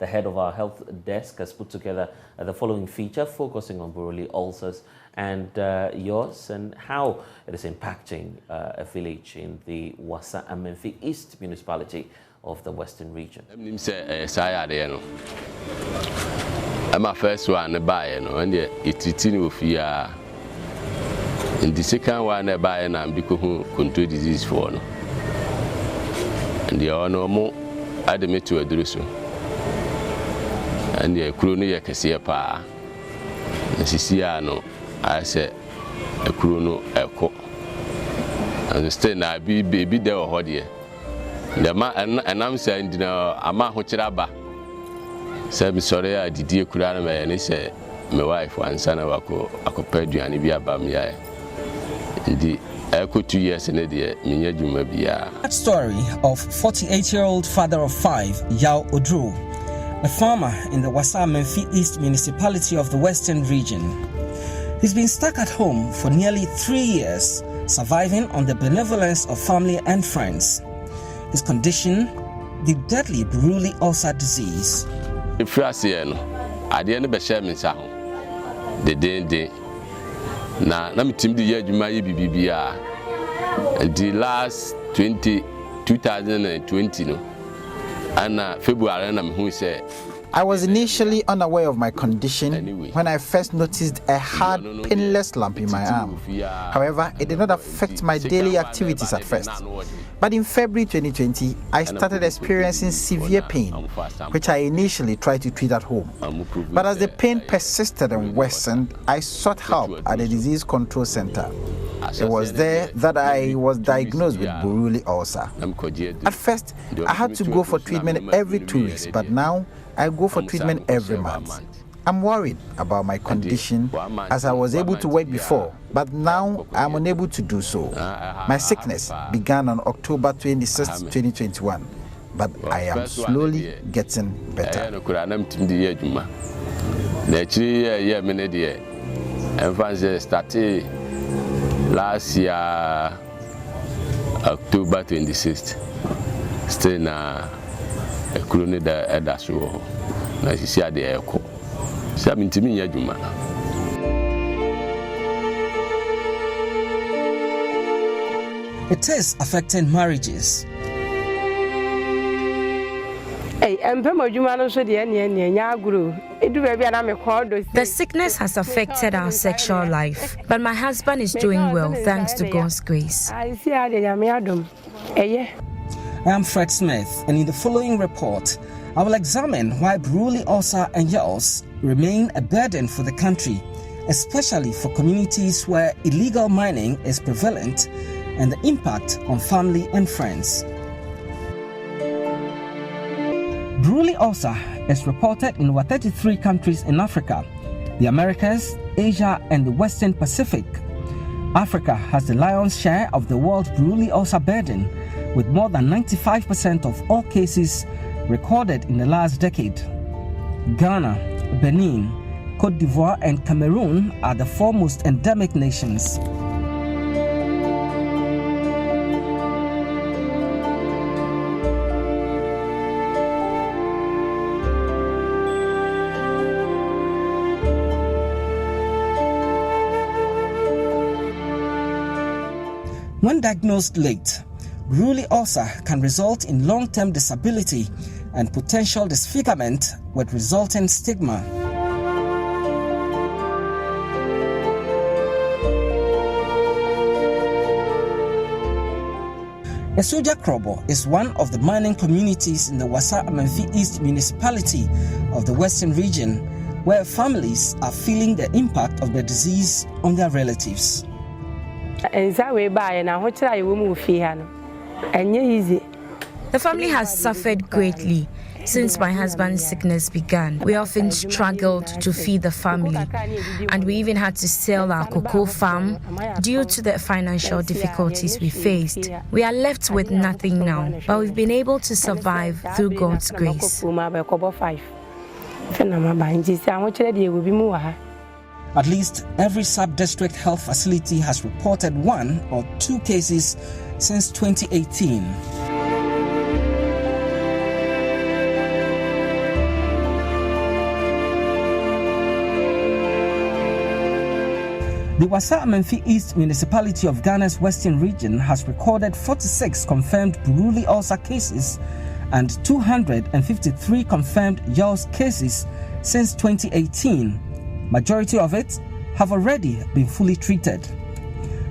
the head of our health desk, has put together the following feature focusing on Buruli ulcers and yours and how it is impacting a village in the Wasa and Menfi East municipality of the Western region. My first one buy and it's here. In the second one I buy and because control disease for no. And the honor more admit to a drusu. And the crony a cassia pa. And Siciano, I said a chrono echo. And the stain I be baby there or dear. The man and I'm saying, a man who cheraba. Said, sorry, I did dear Kurana, and he said, my wife, one son of a compared to Anibia Bamia. Indeed, I could 2 years in a day, Minya That story of 48-year-old father of 5, Yao Odru, a farmer in the Wasa Menfi East municipality of the Western region. He's been stuck at home for nearly 3 years, surviving on the benevolence of family and friends. His condition, the deadly Buruli Ulcer disease. If you are saying, I didn't be sharing sound. The day. Now, let me tell you, the last 2020, and February, and who said, I was initially unaware of my condition when I first noticed a hard, painless lump in my arm. However, it did not affect my daily activities at first. But in February 2020, I started experiencing severe pain, which I initially tried to treat at home. But as the pain persisted and worsened, I sought help at the Disease Control Center. It was there that I was diagnosed with Buruli ulcer. At first, I had to go for treatment every 2 weeks, but now I go for treatment every month. I'm worried about my condition as I was able to work before, but now I'm unable to do so. My sickness began on October 26, 2021, but I am slowly getting better. Last year, October 26th, still na a crony da edaswo. Na sisi ade eko. Sabi ntimi nya dwuma. It is affecting marriages. The sickness has affected our sexual life, but my husband is doing well thanks to God's grace. I am Fred Smith, and in the following report, I will examine why Buruli ulcer and yaws remain a burden for the country, especially for communities where illegal mining is prevalent, and the impact on family and friends. Buruli ulcer is reported in over 33 countries in Africa, the Americas, Asia, and the Western Pacific. Africa has the lion's share of the world's Buruli ulcer burden, with more than 95% of all cases recorded in the last decade. Ghana, Benin, Cote d'Ivoire, and Cameroon are the foremost endemic nations. When diagnosed late, Buruli ulcer can result in long-term disability and potential disfigurement with resulting stigma. Esuja Krobo is one of the mining communities in the Wasa Menfi East municipality of the Western region, where families are feeling the impact of the disease on their relatives. The family has suffered greatly since my husband's sickness began. We often struggled to feed the family, and we even had to sell our cocoa farm due to the financial difficulties we faced. We are left with nothing now, but we've been able to survive through God's grace. At least every sub-district health facility has reported 1 or 2 cases since 2018. The Wasa-Amenfi East Municipality of Ghana's Western region has recorded 46 confirmed Buruli ulcer cases and 253 confirmed yaws cases since 2018. Majority of it have already been fully treated.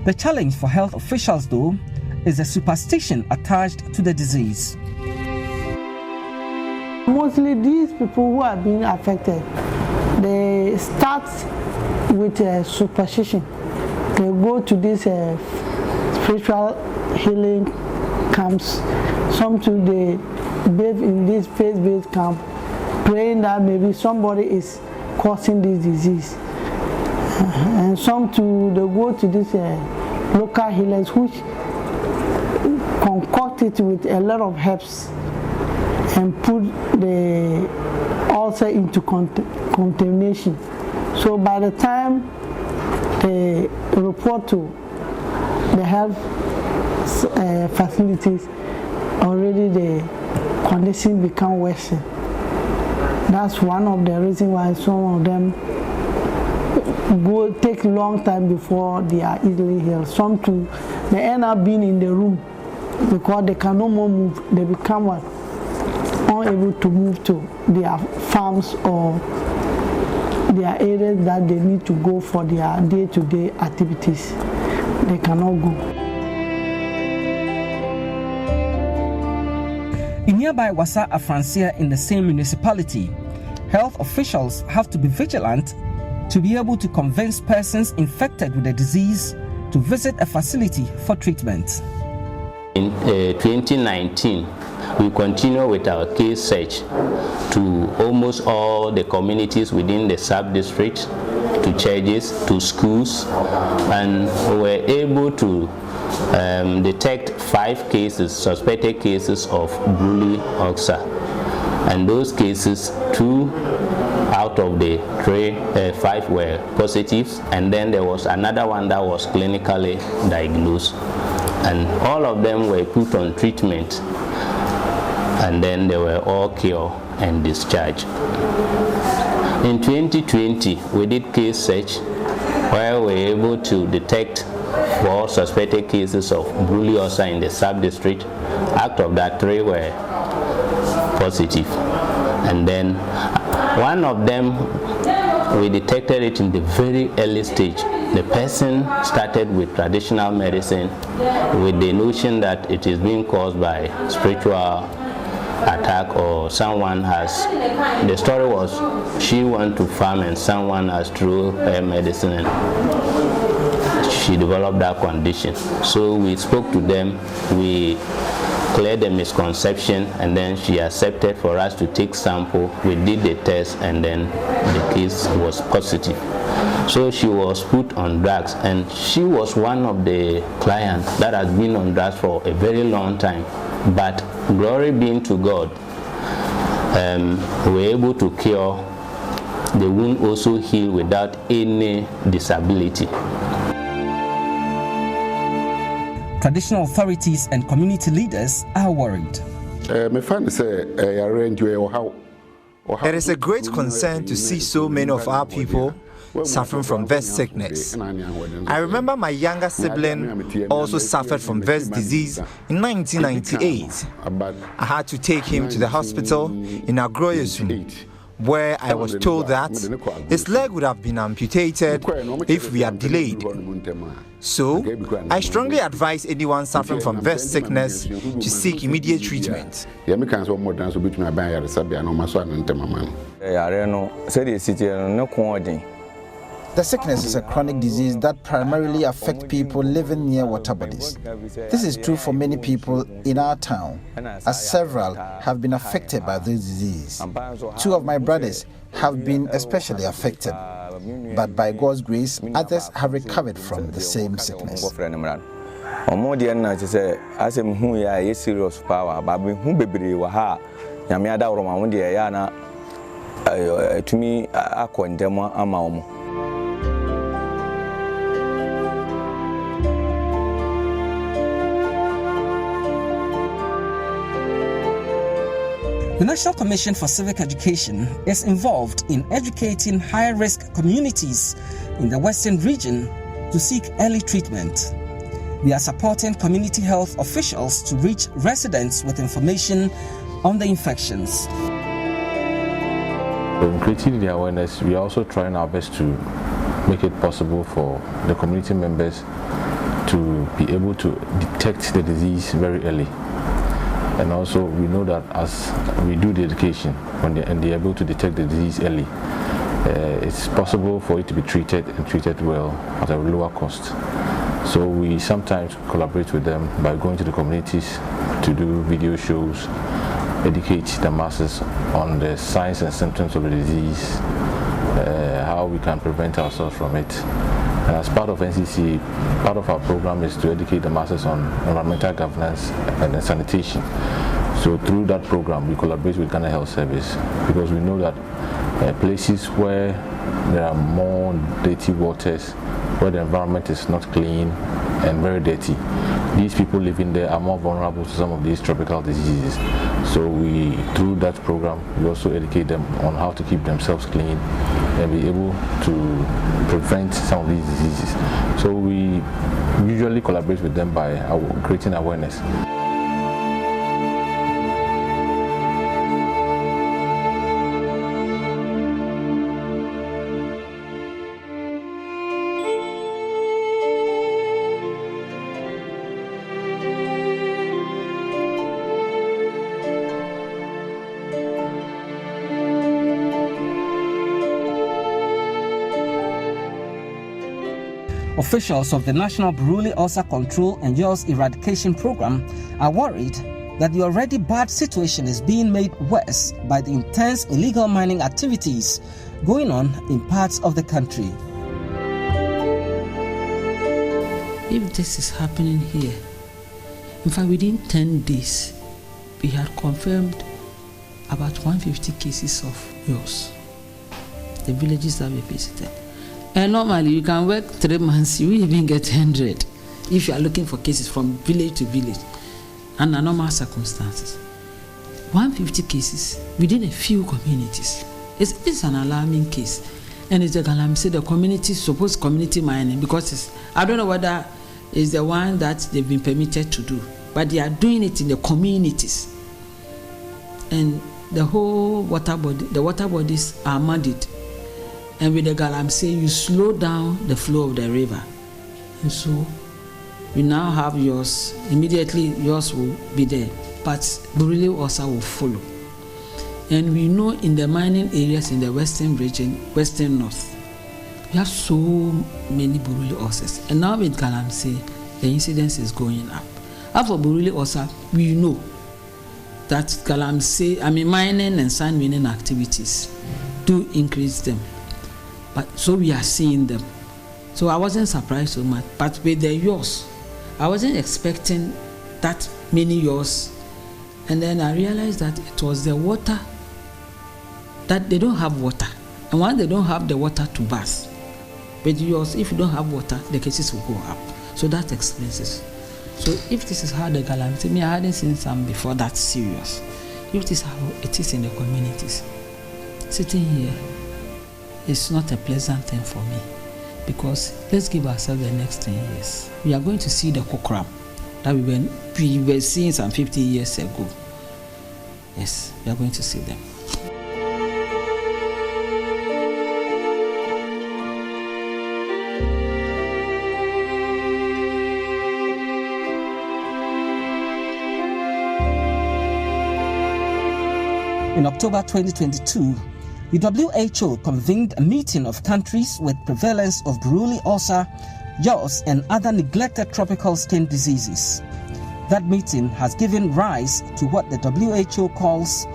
The challenge for health officials, though, is the superstition attached to the disease. Mostly these people who are being affected, they start with superstition. They go to these spiritual healing camps. Some too, they bathe in this faith-based camp, praying that maybe somebody is causing this disease. And some too, they go to these local healers which concoct it with a lot of herbs and put the ulcer into contamination. So by the time they report to the health facilities, already the condition become worse. That's one of the reasons why some of them take long time before they are easily healed. Some too, they end up being in the room because they can no more move. They become unable to move to their farms or their areas that they need to go for their day-to-day activities. They cannot go. In nearby Wasa Afransia in the same municipality, health officials have to be vigilant to be able to convince persons infected with the disease to visit a facility for treatment. In 2019, we continue with our case search to almost all the communities within the sub-district, to churches, to schools, and we were able to detect 5 cases, suspected cases of Buruli Ulcer. And those cases, 2 out of the 5 were positives, and then there was another one that was clinically diagnosed. And all of them were put on treatment, and then they were all cured and discharged. In 2020, we did case search where we were able to detect 4 suspected cases of Buruli ulcer in the sub-district. Out of that, 3 were positive. And then one of them, we detected it in the very early stage. The person started with traditional medicine with the notion that it is being caused by spiritual attack, or someone has, the story was she went to farm and someone has threw her medicine and she developed that condition. So we spoke to them, we cleared the misconception, and then she accepted for us to take sample. We did the test, and then the case was positive. So she was put on drugs, and she was one of the clients that has been on drugs for a very long time. But glory being to God, we were able to cure. The wound also healed without any disability. Traditional authorities and community leaders are worried. It is a great concern to see so many of our people suffering from this sickness. I remember my younger sibling also suffered from this disease in 1998. I had to take him to the hospital in Agroyosu, where I was told that his leg would have been amputated if we had delayed. So, I strongly advise anyone suffering from this sickness to seek immediate treatment. The sickness is a chronic disease that primarily affects people living near water bodies. This is true for many people in our town, as several have been affected by this disease. 2 of my brothers have been especially affected, but by God's grace, others have recovered from the same sickness. The National Commission for Civic Education is involved in educating high-risk communities in the Western region to seek early treatment. They are supporting community health officials to reach residents with information on the infections. In creating the awareness, we are also trying our best to make it possible for the community members to be able to detect the disease very early. And also we know that as we do the education, when they're able to detect the disease early, it's possible for it to be treated and treated well at a lower cost. So we sometimes collaborate with them by going to the communities to do video shows, educate the masses on the signs and symptoms of the disease, how we can prevent ourselves from it. And as part of NCC, part of our program is to educate the masses on environmental governance and sanitation. So through that program, we collaborate with Ghana Health Service, because we know that places where there are more dirty waters, where the environment is not clean and very dirty, these people living there are more vulnerable to some of these tropical diseases. So through that program, we also educate them on how to keep themselves clean and be able to prevent some of these diseases. So we usually collaborate with them by creating awareness. Officials of the National Buruli Ulcer Control and Eradication Program are worried that the already bad situation is being made worse by the intense illegal mining activities going on in parts of the country. If this is happening here, in fact within 10 days, we had confirmed about 150 cases of yours, the villages that we visited. And normally you can work 3 months, you even get 100 if you are looking for cases from village to village under normal circumstances. 150 cases within a few communities. It's an alarming case. And it's the Galamsey, the community, supposed community mining, because I don't know whether it's the one that they've been permitted to do, but they are doing it in the communities. And the whole water bodies are muddied. And with the Galamsey, you slow down the flow of the river. And so we now have yours, immediately yours will be there, but Buruli Ulcer will follow. And we know in the mining areas in the western region, western north, we have so many Buruli Ulcers. And now with Galamsey, the incidence is going up. As for Buruli Ulcer, we know that Galamsey, mining and sand mining activities do increase them. But so we are seeing them. So I wasn't surprised so much. But with the yours, I wasn't expecting that many yours. And then I realized that it was the water, that they don't have water. And once they don't have the water to bath, with yours, if you don't have water, the cases will go up. So that explains it. So if this is how the Galamsey, I hadn't seen some before that serious. If this is how it is in the communities, sitting here, it's not a pleasant thing for me, because let's give ourselves the next 10 years. We are going to see the cockrab that we were seeing some 50 years ago. Yes, we are going to see them. In October 2022, the WHO convened a meeting of countries with prevalence of Buruli Ulcer, yaws, and other neglected tropical skin diseases. That meeting has given rise to what the WHO calls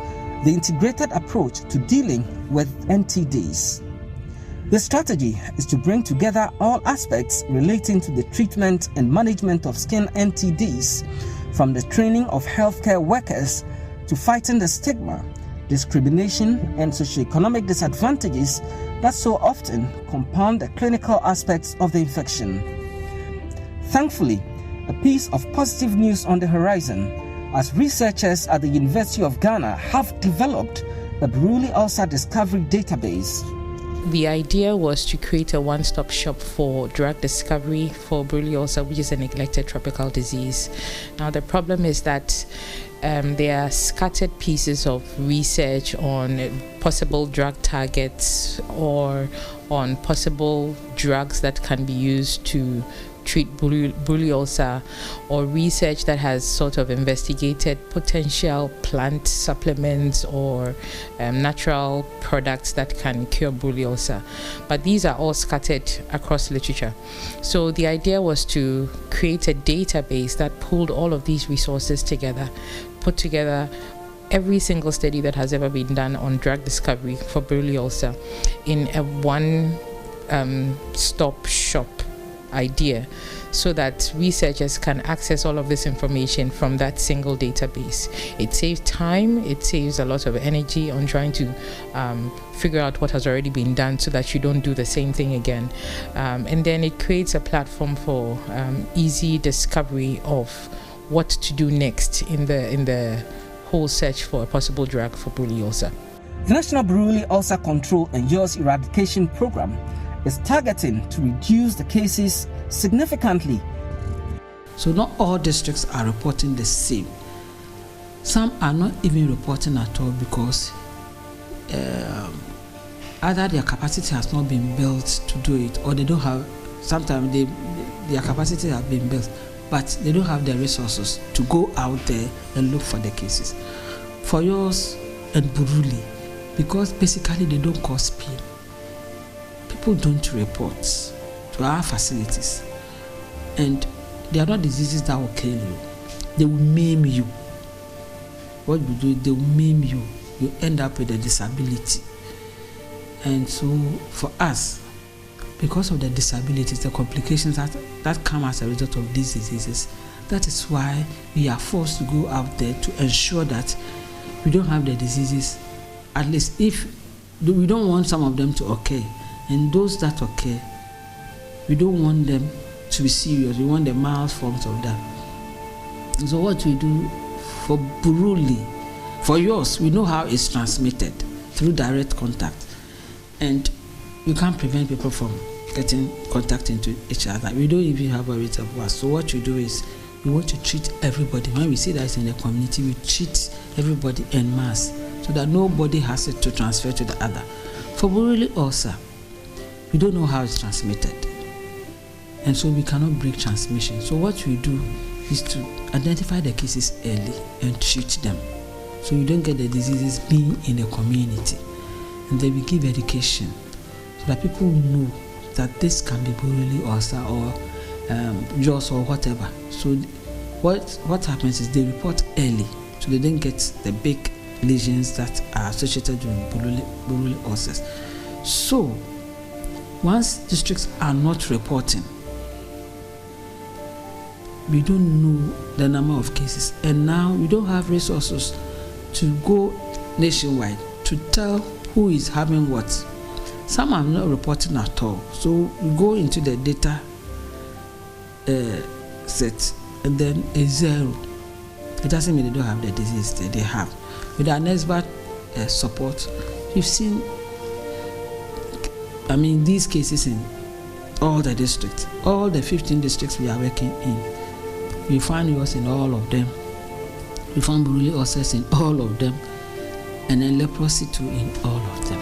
the integrated approach to dealing with NTDs. The strategy is to bring together all aspects relating to the treatment and management of skin NTDs, from the training of healthcare workers to fighting the stigma, discrimination, and socioeconomic disadvantages that so often compound the clinical aspects of the infection. Thankfully, a piece of positive news on the horizon, as researchers at the University of Ghana have developed the Buruli Ulcer Discovery Database. the idea was to create a one-stop shop for drug discovery for Buruli Ulcer, which is a neglected tropical disease. Now, the problem is that there are scattered pieces of research on possible drug targets or on possible drugs that can be used to treat Buruli Ulcer, or research that has sort of investigated potential plant supplements or natural products that can cure Buruli Ulcer. But these are all scattered across literature. So the idea was to create a database that pulled all of these resources together, put together every single study that has ever been done on drug discovery for Buruli Ulcer in a one-stop shop idea, so that researchers can access all of this information from that single database. It saves time, it saves a lot of energy on trying to figure out what has already been done so that you don't do the same thing again. And then it creates a platform for easy discovery of what to do next in the whole search for a possible drug for Buruli Ulcer. The National Buruli Ulcer Control and Use Eradication Program is targeting to reduce the cases significantly. So not all districts are reporting the same. Some are not even reporting at all because either their capacity has not been built to do it, or they don't have, sometimes their capacity has been built, but they don't have the resources to go out there and look for the cases. For yours and Buruli, because basically they don't cause pain, people don't report to our facilities, and they are not diseases that will kill you. They will maim you. What you do, they will maim you. You end up with a disability. And so for us, because of the disabilities, the complications that come as a result of these diseases, that is why we are forced to go out there to ensure that we don't have the diseases, at least if we don't want some of them to occur. And those that occur, we don't want them to be serious. We want the mild forms of that. And so what we do for Buruli, for yours, we know how it's transmitted through direct contact. And you can't prevent people from getting contact into each other. We don't even have a reservoir. So what you do is, we want to treat everybody. When we see that it's in the community, we treat everybody en masse so that nobody has it to transfer to the other. For Buruli Ulcer, we don't know how it's transmitted, and so we cannot break transmission. So what we do is to identify the cases early and treat them, so you don't get the diseases being in the community. And then we give education so that people know that this can be Buruli Ulcer or jaws or whatever. So what happens is they report early, so they don't get the big lesions that are associated with Buruli ulcers. So once districts are not reporting, we don't know the number of cases, and now we don't have resources to go nationwide to tell who is having what. Some are not reporting at all, so we go into the data set, and then a zero. It doesn't mean they don't have the disease, they have. With our expert support, we've seen, these cases in all the districts, all the 15 districts we are working in. We found yours in all of them. We found Buruli ulcers in all of them, and then leprosy too in all of them.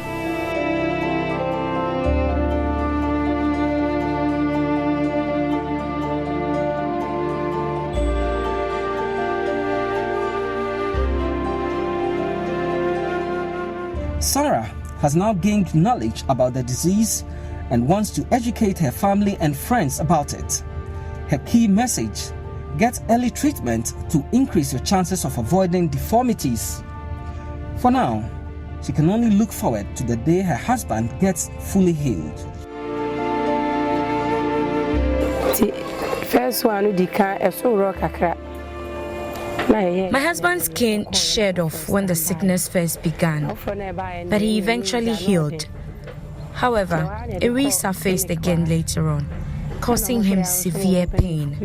Sarah has now gained knowledge about the disease and wants to educate her family and friends about it. Her key message: get early treatment to increase your chances of avoiding deformities. For now, she can only look forward to the day her husband gets fully healed. My husband's skin sheared off when the sickness first began, but he eventually healed. However, it resurfaced again later on, causing him severe pain.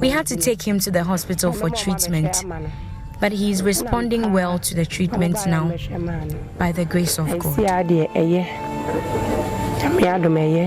We had to take him to the hospital for treatment, but he is responding well to the treatment now, by the grace of God. Nyame adom eye